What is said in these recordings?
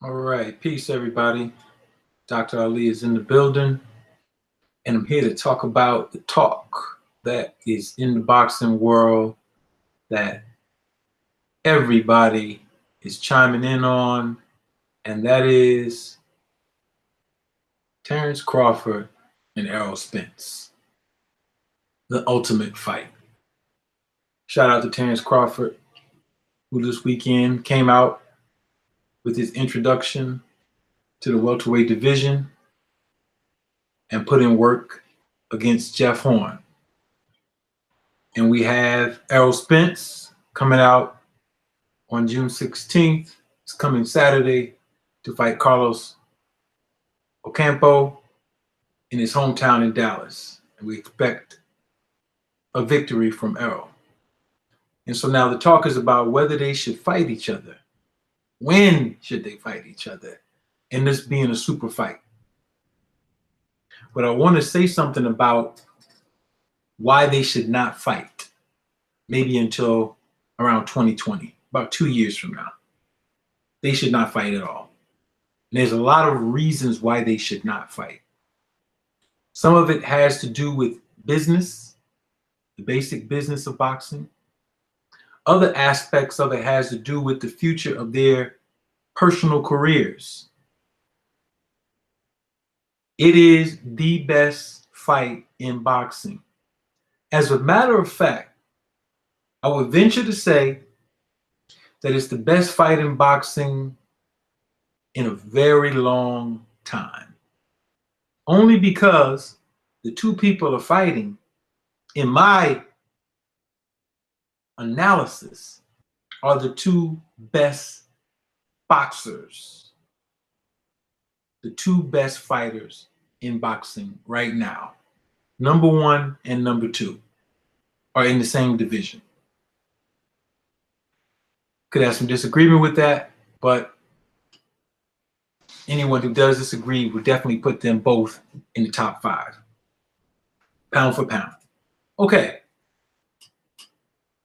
All right, peace, everybody. Dr. Ali is in the building, and I'm here to talk about the talk that is in the boxing world that everybody is chiming in on, and that is Terence Crawford and Errol Spence, the ultimate fight. Shout out to Terence Crawford, who this weekend came out with his introduction to the welterweight division and put in work against Jeff Horn. And we have Errol Spence coming out on June 16th. It's coming Saturday to fight Carlos Ocampo in his hometown in Dallas. And we expect a victory from Errol. And so now the talk is about whether they should fight each other. When should they fight each other? And this being a super fight. But I want to say something about why they should not fight, maybe until around 2020, about 2 years from now. They should not fight at all. And there's a lot of reasons why they should not fight. Some of it has to do with business, the basic business of boxing. Other aspects of it has to do with the future of their personal careers. It is the best fight in boxing. As a matter of fact, I would venture to say that it's the best fight in boxing in a very long time. Only because the two people are fighting, in my analysis, are the two best boxers, the two best fighters in boxing right now. Number one and number two are in the same division. Could have some disagreement with that, but anyone who does disagree would definitely put them both in the top 5, pound for pound. Okay.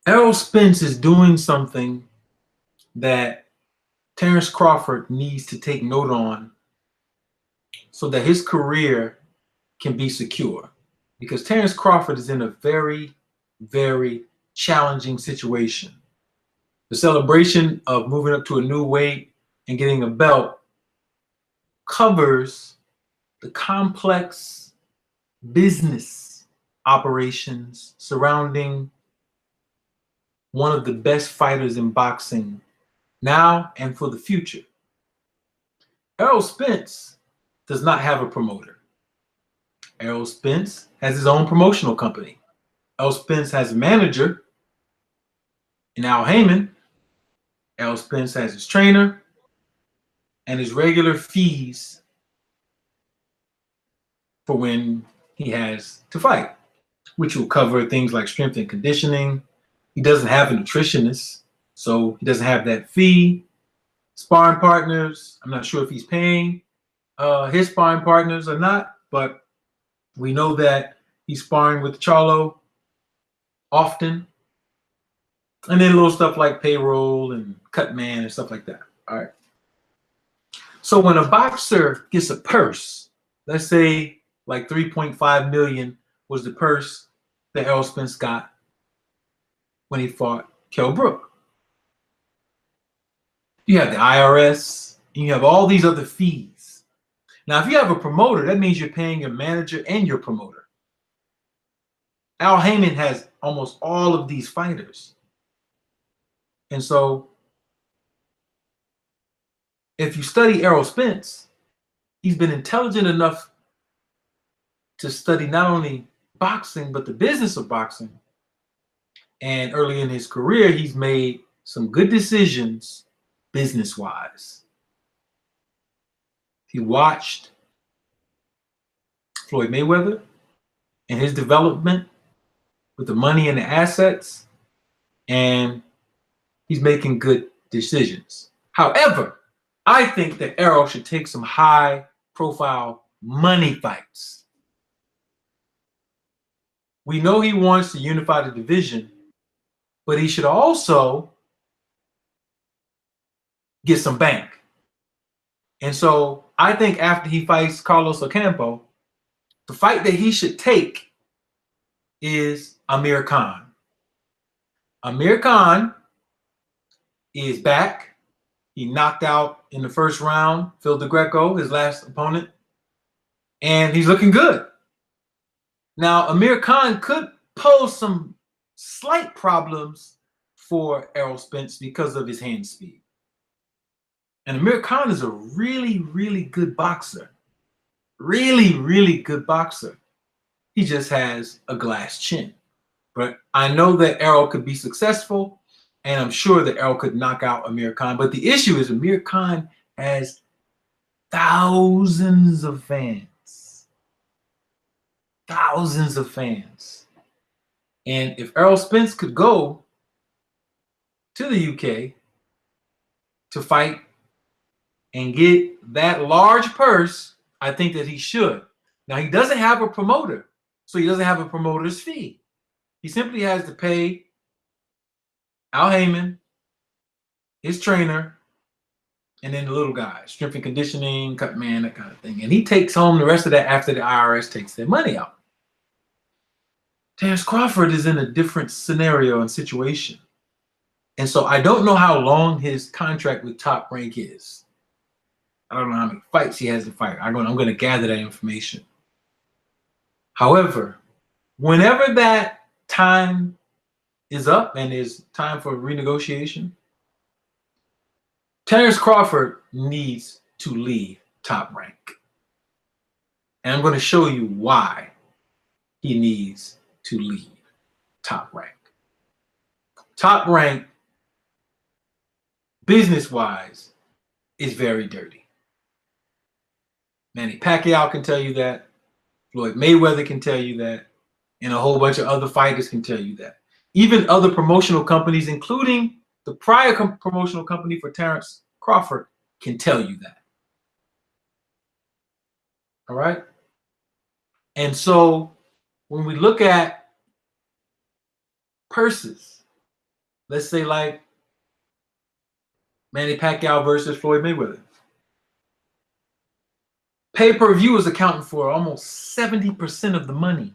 Errol Spence is doing something that Terence Crawford needs to take note on so that his career can be secure. Because Terence Crawford is in a very, very challenging situation. The celebration of moving up to a new weight and getting a belt covers the complex business operations surrounding one of the best fighters in boxing now and for the future. Errol Spence does not have a promoter. Errol Spence has his own promotional company. Errol Spence has a manager in Al Heyman. Errol Spence has his trainer and his regular fees for when he has to fight, which will cover things like strength and conditioning. He doesn't have a nutritionist, so he doesn't have that fee. Sparring partners, I'm not sure if he's paying his sparring partners or not, but we know that he's sparring with Charlo often. And then little stuff like payroll and cut man and stuff like that. All right. So when a boxer gets a purse, let's say like 3.5 million was the purse that Errol Spence got when he fought Kell Brook. You have the IRS, and you have all these other fees. Now, if you have a promoter, that means you're paying your manager and your promoter. Al Heyman has almost all of these fighters. And so if you study Errol Spence, he's been intelligent enough to study not only boxing, but the business of boxing. And early in his career, he's made some good decisions business-wise. He watched Floyd Mayweather and his development with the money and the assets, and he's making good decisions. However, I think that Errol should take some high-profile money fights. We know he wants to unify the division, but he should also get some bank. And so I think after he fights Carlos Ocampo, the fight that he should take is Amir Khan. Amir Khan is back. He knocked out in the first round Phil DeGreco, his last opponent, and he's looking good. Now, Amir Khan could pose some slight problems for Errol Spence because of his hand speed. And Amir Khan is a really, really good boxer. Really, really good boxer. He just has a glass chin. But I know that Errol could be successful, and I'm sure that Errol could knock out Amir Khan. But the issue is Amir Khan has thousands of fans. Thousands of fans. And if Errol Spence could go to the UK to fight and get that large purse, I think that he should. Now, he doesn't have a promoter, so he doesn't have a promoter's fee. He simply has to pay Al Heyman, his trainer, and then the little guys, strength and conditioning, cut man, that kind of thing. And he takes home the rest of that after the IRS takes their money out. Terence Crawford is in a different scenario and situation. And so I don't know how long his contract with Top Rank is. I don't know how many fights he has to fight. I'm going to gather that information. However, whenever that time is up and is time for renegotiation, Terence Crawford needs to leave Top Rank. And I'm going to show you why he needs to leave Top Rank. Top Rank, business-wise, is very dirty. Manny Pacquiao can tell you that. Floyd Mayweather can tell you that. And a whole bunch of other fighters can tell you that. Even other promotional companies, including the prior promotional company for Terence Crawford, can tell you that. All right? And so when we look at purses, let's say like Manny Pacquiao versus Floyd Mayweather, pay-per-view is accounting for almost 70% of the money.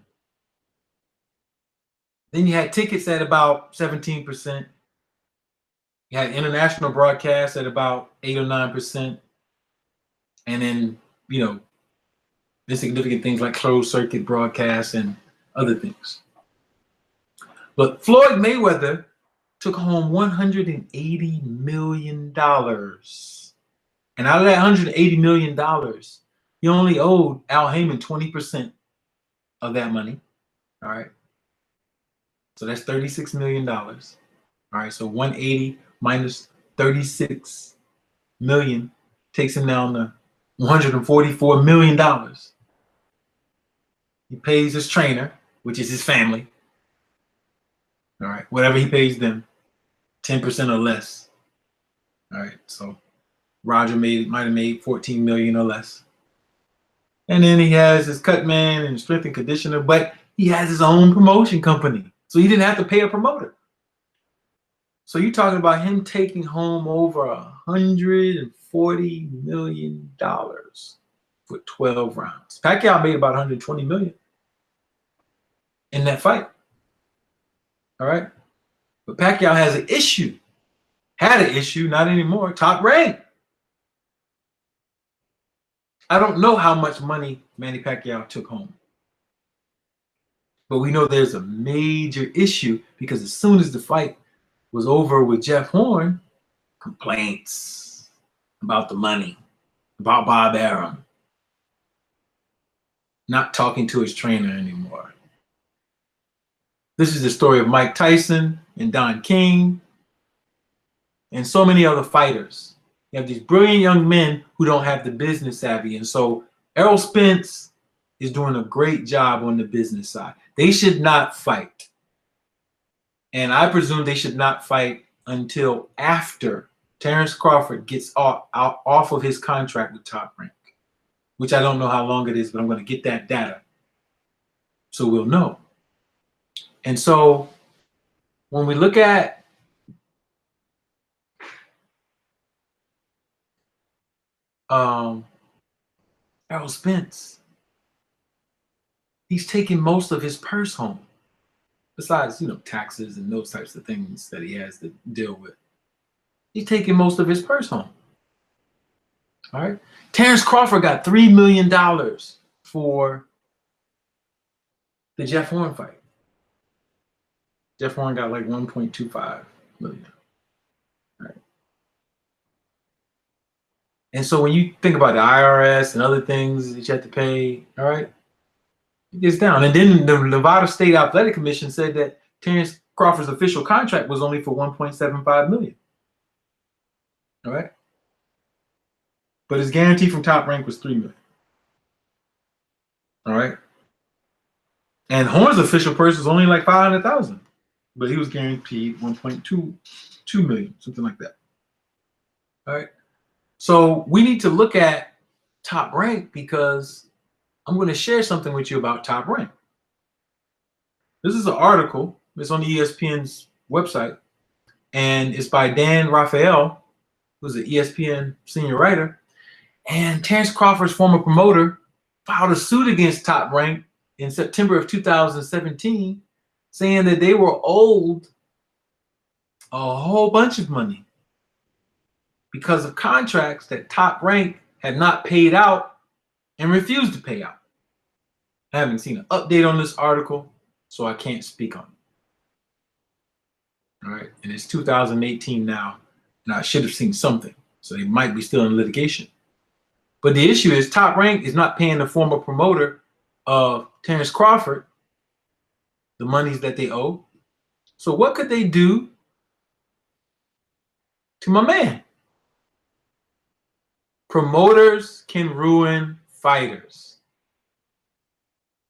Then you had tickets at about 17%. You had international broadcasts at about 8 or 9%. And then, insignificant things like closed circuit broadcasts and other things. But Floyd Mayweather took home $180 million. And out of that $180 million, he only owed Al Heyman 20% of that money. All right. So that's $36 million. All right. So 180 minus 36 million takes him down to $144 million. He pays his trainer, which is his family. All right. Whatever he pays them, 10% or less. All right. So Roger might have made 14 million or less. And then he has his cut man and strength and conditioner, but he has his own promotion company. So he didn't have to pay a promoter. So you're talking about him taking home over $140 million for 12 rounds. Pacquiao made about $120 million in that fight. All right. But Pacquiao has an issue. Had an issue, not anymore. Top Rank. I don't know how much money Manny Pacquiao took home. But we know there's a major issue because as soon as the fight was over with Jeff Horn, complaints about the money, about Bob Arum, not talking to his trainer anymore. This is the story of Mike Tyson and Don King and so many other fighters. You have these brilliant young men who don't have the business savvy. And so Errol Spence is doing a great job on the business side. They should not fight. And I presume they should not fight until after Terence Crawford gets off of his contract with Top Rank, which I don't know how long it is, but I'm going to get that data so we'll know. And so when we look at Errol Spence, he's taking most of his purse home. Besides, taxes and those types of things that he has to deal with. He's taking most of his purse home. All right. Terrence Crawford got $3 million for the Jeff Horn fight. Jeff Horn got like 1.25 million. All right. And so when you think about the IRS and other things that you have to pay, all right, it gets down. And then the Nevada State Athletic Commission said that Terrence Crawford's official contract was only for 1.75 million. All right. But his guarantee from Top Rank was 3 million. All right. And Horn's official purse was only like 500,000, but he was guaranteed 1.22 million, something like that. All right. So we need to look at Top Rank because I'm going to share something with you about Top Rank. This is an article. It's on the ESPN's website, and it's by Dan Raphael, who's an ESPN senior writer. And Terrence Crawford's former promoter filed a suit against Top Rank in September of 2017, saying that they were owed a whole bunch of money because of contracts that Top Rank had not paid out and refused to pay out. I haven't seen an update on this article, so I can't speak on it. All right, and it's 2018 now, and I should have seen something, so they might be still in litigation. But the issue is Top Rank is not paying the former promoter of Terrence Crawford the monies that they owe. So what could they do to my man? Promoters can ruin fighters.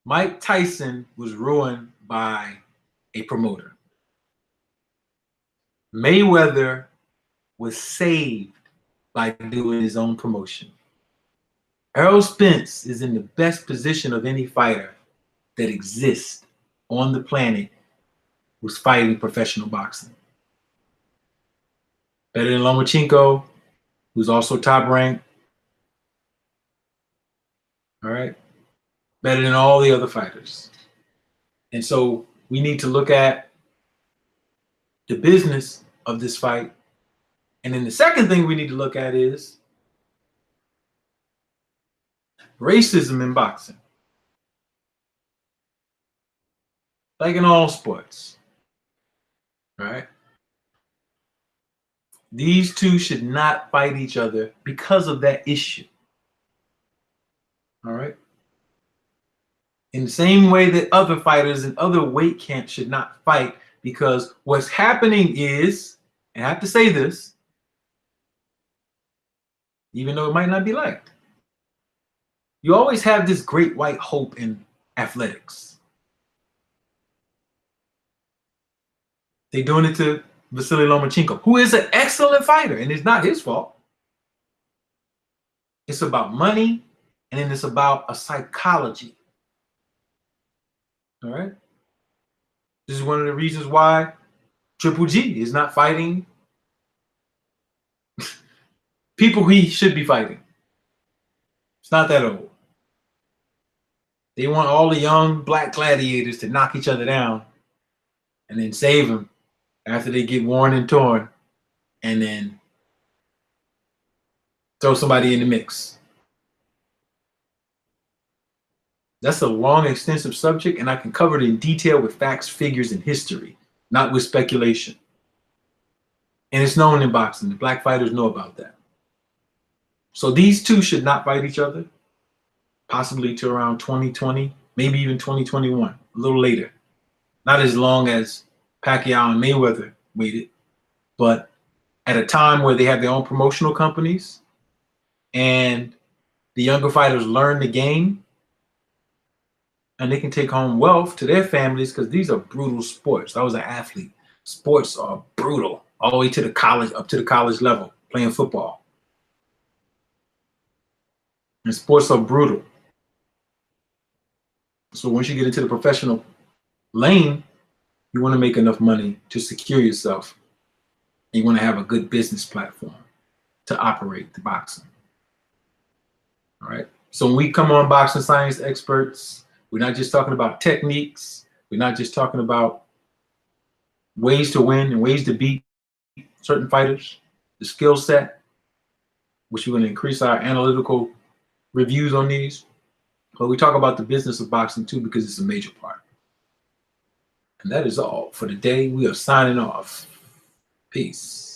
Mike Tyson was ruined by a promoter. Mayweather was saved by doing his own promotion. Errol Spence is in the best position of any fighter that exists on the planet who's fighting professional boxing. Better than Lomachenko, who's also Top Rank. All right. Better than all the other fighters. And so we need to look at the business of this fight. And then the second thing we need to look at is racism in boxing. Like in all sports. All right. These two should not fight each other because of that issue. All right. In the same way that other fighters in other weight camps should not fight, because what's happening is, and I have to say this, even though it might not be liked, you always have this great white hope in athletics. They're doing it to Vasily Lomachenko, who is an excellent fighter, and it's not his fault. It's about money, and then it's about a psychology. All right? This is one of the reasons why Triple G is not fighting people he should be fighting. It's not that old. They want all the young black gladiators to knock each other down and then save them after they get worn and torn, and then throw somebody in the mix. That's a long, extensive subject, and I can cover it in detail with facts, figures, and history, not with speculation. And it's known in boxing. The black fighters know about that. So these two should not fight each other, possibly to around 2020, maybe even 2021, a little later. Not as long as Pacquiao and Mayweather waited, but at a time where they have their own promotional companies and the younger fighters learn the game, and they can take home wealth to their families, because these are brutal sports. I was an athlete. Sports are brutal, all the way to the college, up to the college level, playing football. And sports are brutal. So once you get into the professional lane, you want to make enough money to secure yourself. And you want to have a good business platform to operate the boxing. So when we come on Boxing Science Experts, we're not just talking about techniques. We're not just talking about ways to win and ways to beat certain fighters, the skill set, which we're going to increase our analytical reviews on these. But we talk about the business of boxing too, because it's a major part. And that is all for today. We are signing off. Peace.